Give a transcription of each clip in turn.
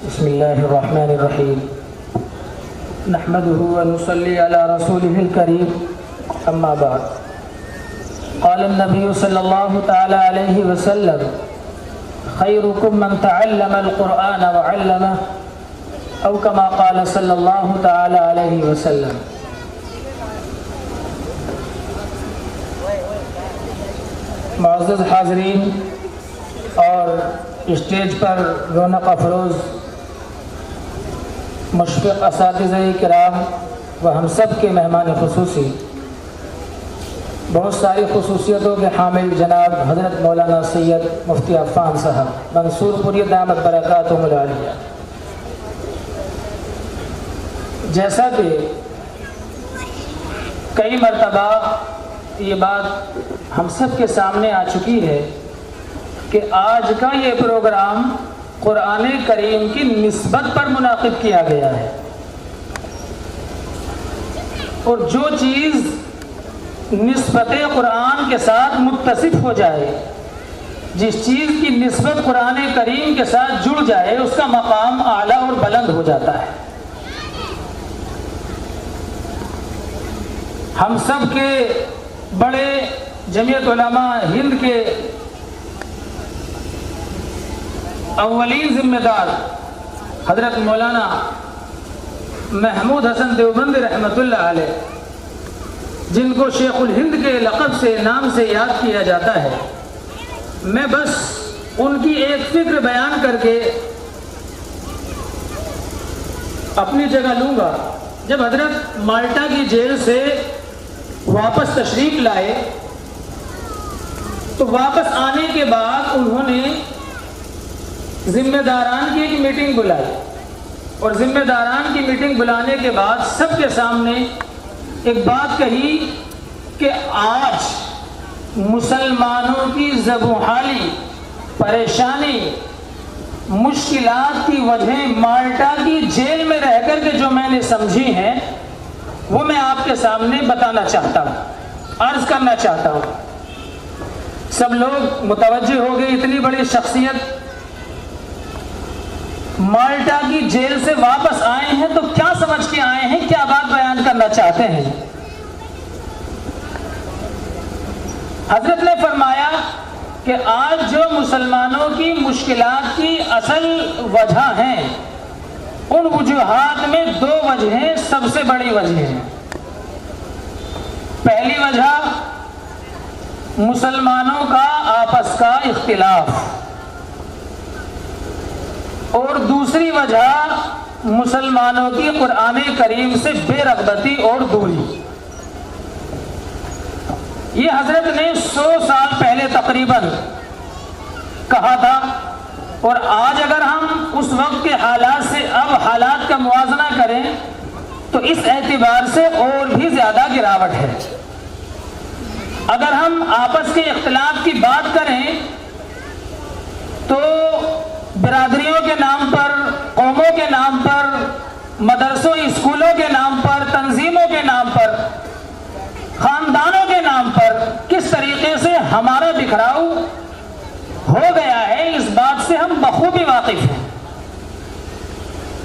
بسم الله الرحمن الرحيم نحمده ونصلي على رسوله الكريم أما بعد قال النبي صلى الله تعالى عليه وسلم خيركم من تعلم القرآن وعلمه أو كما قال صلى الله تعالى عليه وسلم. معزز حاضرین اور اسٹیج پر رونق افروز مشفق اساتذہ کرام و ہم سب کے مہمان خصوصی، بہت ساری خصوصیتوں کے حامل جناب حضرت مولانا سید مفتی عفان صاحب منصور پوری دامت برکاتہم العالیہ، جیسا کہ کئی مرتبہ یہ بات ہم سب کے سامنے آ چکی ہے کہ آج کا یہ پروگرام قرآن کریم کی نسبت پر منعقد کیا گیا ہے، اور جو چیز نسبت قرآن کے ساتھ متصف ہو جائے، جس چیز کی نسبت قرآن کریم کے ساتھ جڑ جائے، اس کا مقام اعلیٰ اور بلند ہو جاتا ہے۔ ہم سب کے بڑے جمعیت علماء ہند کے اولین ذمہ دار حضرت مولانا محمود حسن دیوبندی رحمۃ اللہ علیہ، جن کو شیخ الہند کے لقب سے نام سے یاد کیا جاتا ہے، میں بس ان کی ایک فکر بیان کر کے اپنی جگہ لوں گا۔ جب حضرت مالٹا کی جیل سے واپس تشریف لائے تو واپس آنے کے بعد انہوں نے ذمہ داران کی ایک میٹنگ بلائی، اور ذمہ داران کی میٹنگ بلانے کے بعد سب کے سامنے ایک بات کہی کہ آج مسلمانوں کی زبونحالی، پریشانی، مشکلات کی وجہ مالٹا کی جیل میں رہ کر کے جو میں نے سمجھی ہیں وہ میں آپ کے سامنے بتانا چاہتا ہوں، عرض کرنا چاہتا ہوں۔ سب لوگ متوجہ ہو گئے، اتنی بڑی شخصیت مالٹا کی جیل سے واپس آئے ہیں تو کیا سمجھ کے آئے ہیں، کیا بات بیان کرنا چاہتے ہیں؟ حضرت نے فرمایا کہ آج جو مسلمانوں کی مشکلات کی اصل وجہ ہیں، ان وجوہات میں دو وجہیں سب سے بڑی وجہ ہیں۔ پہلی وجہ مسلمانوں کا آپس کا اختلاف، اور دوسری وجہ مسلمانوں کی قرآن کریم سے بے رغبتی اور دوری۔ یہ حضرت نے 100 سال پہلے تقریباً کہا تھا، اور آج اگر ہم اس وقت کے حالات سے اب حالات کا موازنہ کریں تو اس اعتبار سے اور بھی زیادہ گراوٹ ہے۔ اگر ہم آپس کے اختلاف کی بات کریں تو برادریوں کے نام پر، قوموں کے نام پر، مدرسوں اسکولوں کے نام پر، تنظیموں کے نام پر، خاندانوں کے نام پر کس طریقے سے ہمارا بکھراؤ ہو گیا ہے، اس بات سے ہم بخوبی واقف ہیں۔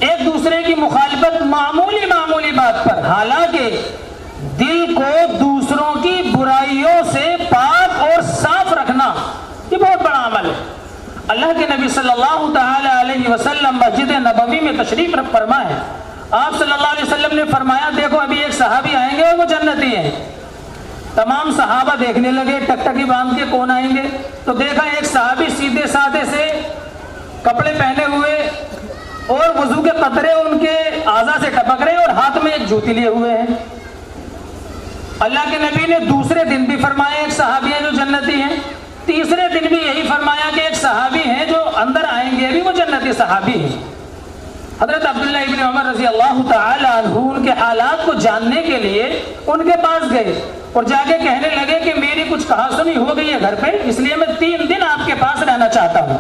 ایک دوسرے کی مخالفت معمولی بات پر، حالانکہ دل کو دوسروں کی برائیوں سے پاک اور صاف رکھنا یہ بہت بڑا عمل ہے۔ اللہ کے نبی صلی اللہ تعالی علیہ وسلم مسجد نبوی میں تشریف فرما ہے، آپ صلی اللہ علیہ وسلم نے فرمایا دیکھو ابھی ایک صحابی آئیں گے اور وہ جنتی ہیں۔ تمام صحابہ دیکھنے لگے، ٹکٹکی باندھ کے کون آئیں گے؟ تو دیکھا ایک صحابی سیدھے سادے سے کپڑے پہنے ہوئے اور وضو کے قطرے ان کے اعضاء سے ٹپک رہے اور ہاتھ میں ایک جوتی لیے ہوئے ہیں۔ اللہ کے نبی نے دوسرے دن بھی فرمایا ایک صحابی ہے جو جنتی ہیں، تیسرے دن بھی یہی فرمایا کہ ایک صحابی ہیں جو اندر آئیں گے بھی وہ جنتی صحابی ہیں۔ حضرت عبداللہ ابن عمر رضی اللہ تعالی عنہ ان کے حالات کو جاننے کے لیے ان کے پاس گئے اور جا کے کہنے لگے کہ میری کچھ کہا سنی ہو گئی ہے گھر پہ، اس لیے میں 3 دن آپ کے پاس رہنا چاہتا ہوں۔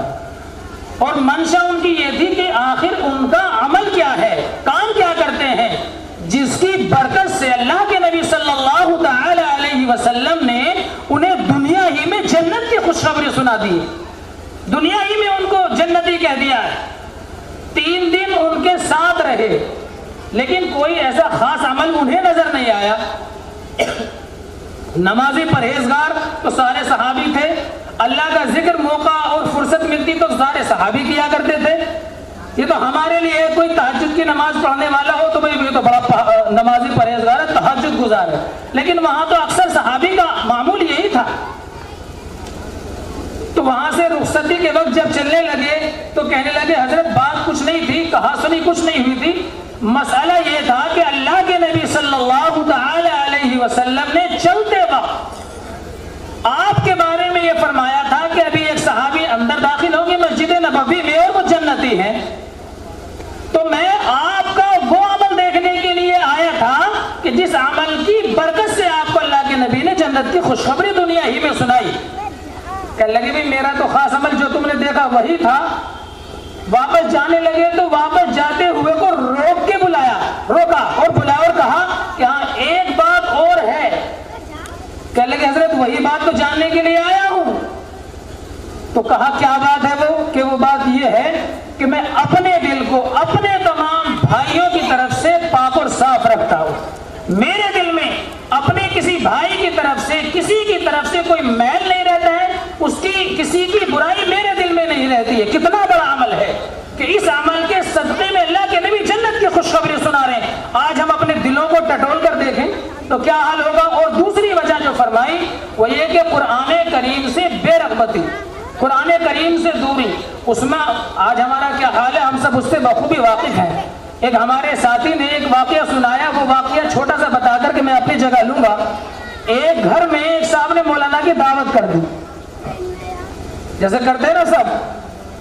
اور منشا ان کی یہ تھی کہ آخر ان کا عمل کیا ہے، کام کیا کرتے ہیں، جس کی برکت سے اللہ کے نبی صلی اللہ تعالی علیہ وسلم نے انہیں دنیا ہی میں جنت کی خوشخبری سنا دی، دنیا ہی میں ان کو جنتی کہہ دیا ہے۔ 3 دن رہے لیکن کوئی ایسا خاص عمل انہیں نظر نہیں آیا. نمازی پرہیزگار تو سارے صحابی تھے, اللہ کا ذکر موقع اور فرصت ملتی تو سارے صحابی کیا کرتے تھے. یہ تو ہمارے لیے کوئی تہجد کی نماز پڑھنے والا ہو تو بھائی یہ تو بڑا نمازی پرہیزگار ہے, تہجد گزار ہے, لیکن وہاں تو اکثر صحابی کا معمول یہی تھا. تو وہاں سے رخصتی کے وقت جب چلنے لگے تو کہنے لگے حضرت بات کچھ نہیں تھی, کہا سنی کچھ نہیں ہوئی تھی, مسئلہ یہ تھا کہ اللہ کے نبی صلی اللہ تعالی علیہ وسلم نے چلتے وقت آپ کے بارے میں یہ فرمایا تھا کہ ابھی ایک صحابی اندر داخل ہوگی مسجد نبوی میں اور وہ جنتی ہے. تو میں آپ کا وہ عمل دیکھنے کے لیے آیا تھا کہ جس عمل کی برکت سے آپ کو اللہ کے نبی نے جنت کی خوشخبری دنیا ہی میں سنائی. کہنے لگے بھی میرا تو خاص عمل جو تم نے دیکھا وہی تھا. واپس جانے لگے تو واپس جاتے ہوئے کو روک کے روکا اور بلایا اور کہا کہ ہاں ایک بات اور ہے. کہنے لگے حضرت وہی بات تو جاننے کے لیے آیا ہوں. تو کہا کیا بات ہے وہ؟ کہ وہ بات یہ ہے کہ میں اپنے دل کو اپنے تمام بھائیوں کی طرف سے پاک اور صاف رکھتا ہوں. میرے دل میں اپنے کسی بھائی کی طرف سے کسی کی طرف سے کوئی میل نہیں رہتا ہے, اس کی کسی کی برائی میرے دل میں نہیں رہتی ہے. کتنا بڑا عمل ہے کہ اس عمل کے صدقے میں اللہ کے نبی جنت کی خوشخبری سنا رہے ہیں. آج ہم اپنے دلوں کو ٹٹول کر دیکھیں تو کیا حال ہوگا. اور دوسری وجہ جو فرمائی وہ یہ کہ قرآن کریم سے بے رغبتی, قرآن کریم سے دوری, اس میں آج ہمارا کیا حال ہے ہم سب اس سے بخوبی واقف ہیں. ایک ہمارے ساتھی نے ایک واقعہ سنایا, وہ واقعہ چھوٹا سا بتا کر کہ میں اپنی جگہ لوں گا. ایک گھر میں ایک صاحب نے مولانا کی دعوت کر دی, جیسے کرتے ہیں نا سب.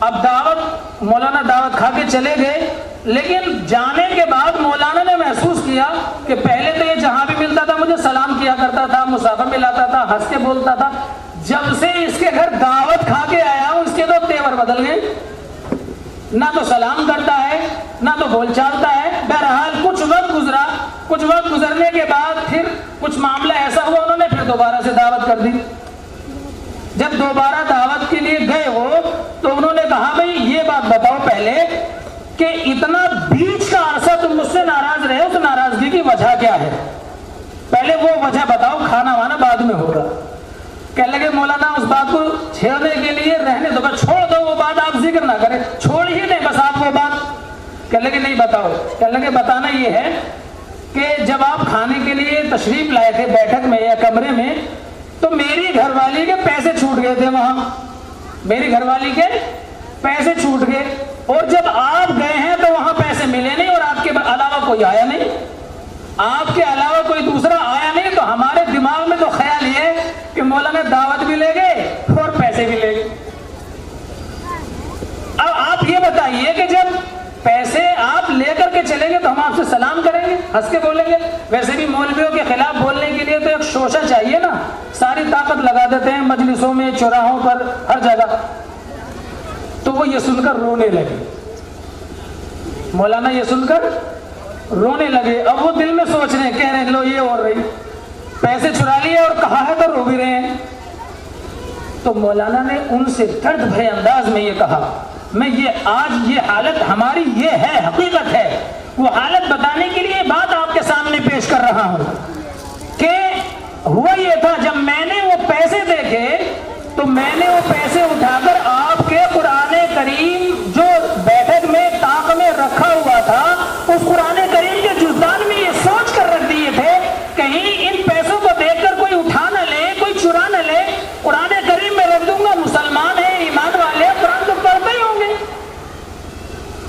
اب دعوت, مولانا دعوت کھا کے چلے گئے, لیکن جانے کے بعد مولانا نے محسوس کیا کہ پہلے تو یہ جہاں بھی ملتا تھا مجھے سلام کیا کرتا تھا, مسافر ملاتا تھا, ہنس کے بولتا تھا. جب سے اس کے گھر دعوت کھا کے آیا ہوں اس کے تو تیور بدل گئے, نہ تو سلام کرتا ہے نہ تو بول چالتا ہے. بہرحال کچھ وقت گزرا, کچھ وقت گزرنے کے بعد پھر کچھ معاملہ ایسا ہوا, انہوں نے پھر دوبارہ سے دعوت کر دی. جب دوبارہ دعوت کے لیے گئے ہو تو انہوں نے کہا بھائی یہ بات بتاؤ پہلے کہ اتنا بیچ کا عرصہ تم مجھ سے ناراض رہے ہو, تو ناراضگی کی وجہ کیا ہے؟ پہلے وہ وجہ بتاؤ, کھانا وانا بعد میں ہوگا. کہنے لگے مولانا اس بات کو چھیڑنے کے لیے رہنے دو, بس چھوڑ دو وہ بات, آپ ذکر نہ کریں, چھوڑ ہی نہیں بس آپ وہ بات. کہنے لگے نہیں بتاؤ. کہنے لگے بتانا یہ ہے کہ جب آپ کھانے کے لیے تشریف لائے تھے بیٹھک میں یا کمرے میں تو میری گھر والی کے پیسے چھوٹ گئے تھے وہاں, میری گھر والی کے پیسے چھوٹ گئے, اور جب آپ گئے ہیں تو وہاں پیسے ملے نہیں اور آپ کے علاوہ کوئی آیا نہیں, آپ کے علاوہ کوئی دوسرا آیا نہیں. تو ہمارے دماغ میں تو خیال یہ کہ مولانا دعوت بھی لے گئے اور پیسے بھی لے گئے. اب آپ یہ بتائیے کہ جب پیسے آپ لے کر کے چلیں گے تو ہم آپ سے سلام کریں گے, ہنس کے بولیں گے. ویسے بھی مولویوں کے خلاف بولنے کے لیے تو ایک شوشہ چاہیے نا, ساری طاقت لگا دیتے ہیں مجلسوں میں, چوراہوں پر, ہر جگہ. تو وہ یہ سن کر رونے لگے, مولانا یہ سن کر رونے لگے. اب وہ دل میں سوچ رہے ہیں, کہہ رہے ہیں لو یہ اور رہی, پیسے چرا لیے اور کہا ہے تو رو بھی رہے ہیں. تو مولانا نے ان سے درد بھرے انداز میں یہ کہا, میں یہ آج یہ حالت ہماری یہ ہے, حقیقت ہے, وہ حالت بتانے کے لیے بات آپ کے سامنے پیش کر رہا ہوں کہ ہوا یہ تھا جب میں نے وہ پیسے دیکھے تو میں نے وہ پیسے اٹھا کر آپ کے قرآن کریم جو بیٹھک میں طاق میں رکھا ہوا تھا اس قرآن کریم کے جزدان میں یہ سوچ کر رکھ دیے تھے کہیں ان پیسوں کو دیکھ کر کوئی اٹھا نہ لے, کوئی چرا نہ لے. قرآن کریم میں رکھ دوں گا, مسلمان ہیں, ایمان والے, قرآن تو پڑھتے ہی ہوں گے,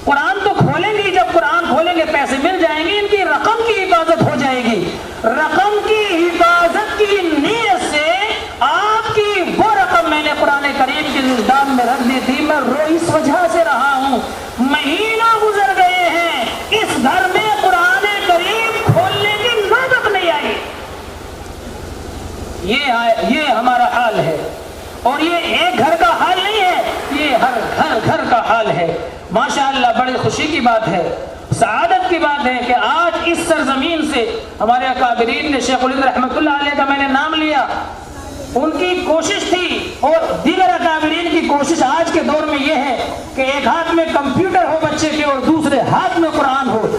قرآن تو کھولیں گے, جب قرآن کھولیں گے پیسے مل جائیں گے, ان کی رقم کی حفاظت ہو جائے گی. رقم کی حفاظت کی نیت سے آپ کی وہ رقم میں نے قرآن کریم کے جزدان میں رکھ دی تھی. میں اس وجہ سے رہا ہوں, مہینوں گزر گئے ہیں, اس گھر میں قرآن کریم کھولنے کی نوبت نہیں آئی. یہ ہمارا حال ہے, اور یہ ایک گھر کا حال نہیں ہے, یہ ہر گھر کا حال ہے. ماشاءاللہ بڑی خوشی کی بات ہے, سعادت کی بات ہے کہ آج اس سرزمین سے ہمارے اکابرین نے, شیخ الہند رحمۃ اللہ علیہ کا میں نے نام لیا, ان کی کوشش تھی اور دیگر اکابرین کی کوشش آج کے دور میں یہ ہے کہ ایک ہاتھ میں کمپیوٹر ہو بچے کے اور دوسرے ہاتھ میں قرآن ہو.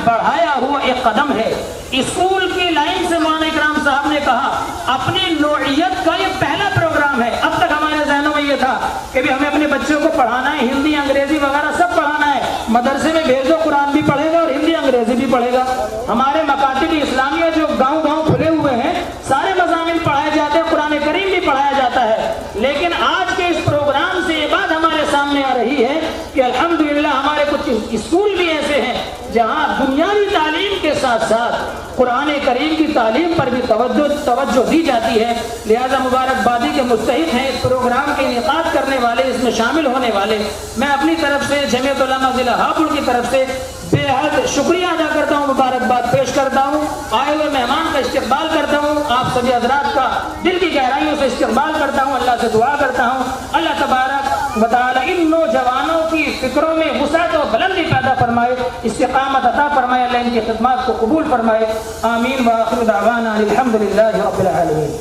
بڑھایا ہوا ایک قدم ہے۔ اسکول کی لائن سے مولانا اکرام صاحب نے کہا اپنی نوعیت کا یہ پہلا پروگرام ہے۔ اب تک ہمارے ذہنوں میں یہ تھا کہ بھی ہمیں اپنے بچوں کو پڑھانا ہے، ہندی انگریزی وغیرہ سب پڑھانا ہے، مدرسے میں بھیج دو، قرآن بھی پڑھے گا اور ہندی انگریزی بھی پڑھے گا۔ ہمارے مکاتب اسلامیہ جو گاؤں گاؤں کھلے ہوئے ہیں سارے مضامین پڑھائے جاتے ہیں، قرآن کریم بھی پڑھایا جاتا ہے۔ لیکن آج کے اس پروگرام سے یہ بات ہمارے سامنے آ رہی ہے کہ الحمدللہ ہمارے کچھ اسکول بھی ایسے ہیں جہاں دنیاوی تعلیم کے ساتھ ساتھ قرآن کریم کی تعلیم پر بھی توجہ دی جاتی ہے۔ لہذا مبارکبادی کے مستحق ہیں اس پروگرام کے انعقاد کرنے والے، اس میں شامل ہونے والے۔ میں اپنی طرف سے جمعیت علماء ضلع ہاپوڑ کی طرف سے بے حد شکریہ ادا کرتا ہوں، مبارکباد پیش کرتا ہوں، آئے ہوئے مہمان کا استقبال کرتا ہوں، آپ سبھی حضرات کا دل کی گہرائیوں سے استقبال کرتا ہوں، اللہ سے دعا کرتا ہوں اللہ تبارک و تعالی ان نوجوانوں کی فکروں میں وسعت و بلندی پیدا فرمائے، استقامت عطا فرمائے، اللہ ان کی خدمات کو قبول فرمائے، آمین وآخر دعوانا الحمدللہ رب العالمین۔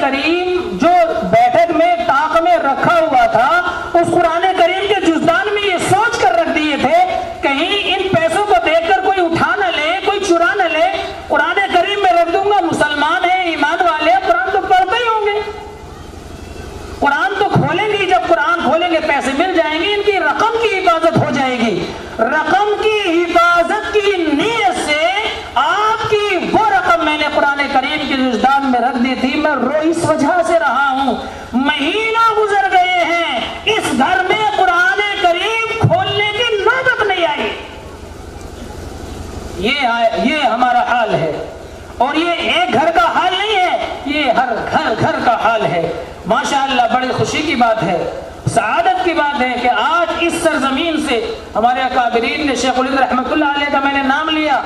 کریم جو بیٹھک میں طاق میں رکھا ہوا تھا اس قرآن کریم کے جزدان میں یہ سوچ کر رکھ دیے تھے کہیں ان پیسوں کو دیکھ کر کوئی اٹھا نہ لے، کوئی چرا نہ لے، قرآن کریم میں رکھ دوں گا، مسلمان ہیں، ایمان والے ہیں، قرآن تو پڑھتے ہی ہوں گے، قرآن تو کھولیں گے، جب قرآن کھولیں گے پیسے مل جائیں گے، ان کی رقم کی حفاظت ہو جائے گی۔ رقم کی حفاظت کی نیت سے آپ کی وہ رقم میں نے قرآن کریم کے جزدان میں رکھ دی تھی، میں اس وجہ سے رہا ہوں، مہینہ گزر گئے ہیں اس گھر میں قرآن کریم کھولنے کی نوبت نہیں آئی۔ یہ ہمارا حال ہے، اور یہ ایک گھر کا حال نہیں ہے، یہ ہر گھر کا حال ہے۔ ماشاءاللہ بڑی خوشی کی بات ہے، سعادت کی بات ہے کہ آج اس سرزمین سے ہمارے اکابرین نے، شیخ الہند رحمۃ اللہ علیہ کا میں نے نام لیا،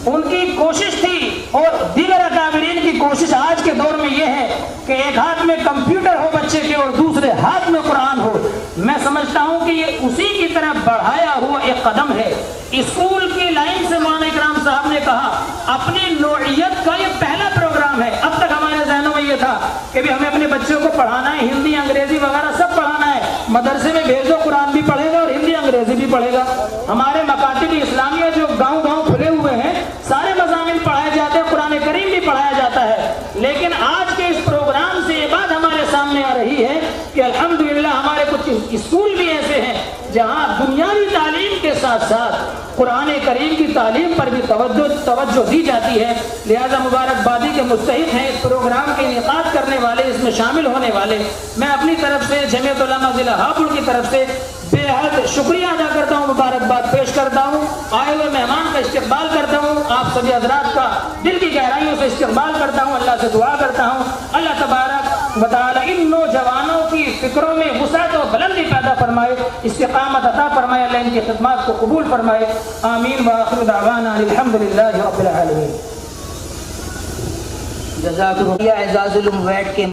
ان کی کوشش تھی اور دیگر اکابرین کی کوشش آج کے دور میں یہ ہے کہ ایک ہاتھ میں کمپیوٹر ہو بچے کے اور دوسرے ہاتھ میں قرآن ہو۔ میں سمجھتا ہوں کہ یہ اسی کی طرف بڑھایا ہوا ایک قدم ہے۔ اسکول کی لائن سے مولانا اکرام صاحب نے کہا اپنی نوعیت کا یہ پہلا پروگرام ہے۔ اب تک ہمارے ذہنوں میں یہ تھا کہ بھی ہمیں اپنے بچوں کو پڑھانا ہے، ہندی انگریزی وغیرہ سب پڑھانا ہے، مدرسے میں بھیج دو، قرآن بھی پڑھے گا اور ہندی انگریزی بھی پڑھے گا۔ ہمارے مکاتب اسلامیہ جو گاؤں گاؤں کھلے ہوئے ہیں سارے مضامین پڑھائے جاتے ہیں، قرآن کریم بھی پڑھایا جاتا ہے۔ لیکن آج کے اس پروگرام سے یہ بات ہمارے سامنے آ رہی ہے کہ الحمدللہ ہمارے کچھ اسکول بھی ایسے ہیں جہاں دنیاوی تعلیم کے ساتھ ساتھ قرآن کریم کی تعلیم پر بھی توجہ دی جاتی ہے۔ لہذا مبارکبادی کے مستحق ہیں اس پروگرام کے انعقاد کرنے والے، اس میں شامل ہونے والے۔ میں اپنی طرف سے جمعیت علماء ضلع ہاپوڑ کی طرف سے بے حد شکریہ ادا کرتا ہوں، مبارکباد پیش کرتا ہوں، آئے ہوئے مہمان کا استقبال کرتا ہوں، آپ سبھی حضرات کا دل کی گہرائیوں سے استقبال کرتا ہوں، اللہ سے دعا کرتا ہوں اللہ تبارک و تعالی ان نوجوانوں کی فکروں میں وسعت و بلندی پیدا فرمائے، استقامت عطا فرمائے، اللہ ان کی خدمات کو قبول فرمائے، آمین وآخر دعوانا الحمدللہ رب العالمین۔ جزاک اللہ اعزاز الاموات کے